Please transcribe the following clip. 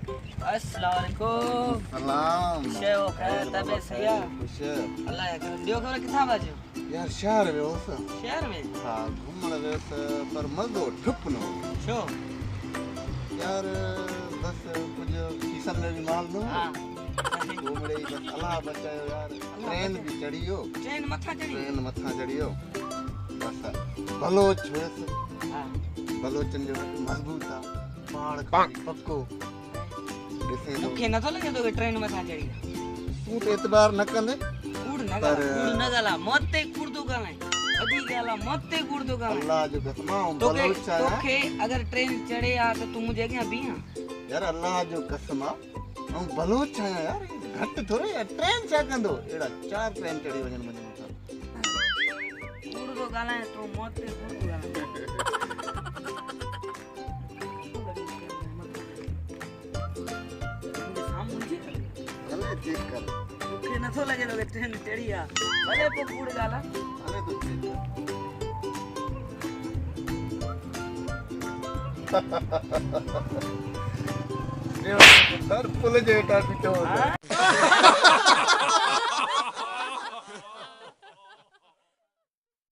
अस्सलाम वालेकुम। सलाम। शेव खैर तबे सही है। खुश अल्लाह या करम। दियो खबर किथा बाजो? यार शहर में होस। शहर में? हाँ घूमण वियस पर मज़ो ठुप न हो। छो? यार बस कुछ खीसन में भी माल न हाँ। घूमड़े ही बस अल्लाह बचायो यार। ट्रेन भी चढ़ियो। ट्रेन मथा चढ़ी? ट्रेन मथा चढ़ियो। बस बलोच हुयस। हाँ। बलोचन जो मजबूत आ। पहाड़ खाली पक्को। ॾिसे थो मूंखे नथो लॻे थो कि ट्रेन मथां चढ़ी। तूं त एतबार न कंदे कूड़ न पर ॻाल्हि मौत ते कूड़ थो ॻाल्हाए। वॾी ॻाल्हि आहे मौत ते कूड़ थो ॻाल्हाए। अल्लाह जो कसम आऊं तोखे बलोच आहियां। तोखे अगर ट्रेन चढ़े आ त तू मुंहिंजे अॻियां बीह। यार अल्लाह जो कसम आ आऊं बलोच आहियां यार घटि थोरे यार ट्रेन छा कंदो अहिड़ा 4 ट्रेन चढ़ी वञनि मुंहिंजे मथां कूड़ थो ॻाल्हाए तूं मौत ते कूड़ थो ॻाल्हाए। हले चेक कर मूंखे नथो लॻे थो कि ट्रेन चढ़ी आहे। भले पोइ कूड़ ॻाल्हाए। हले तो चेक कर सर पुल जे हेठां बीठो हाँ?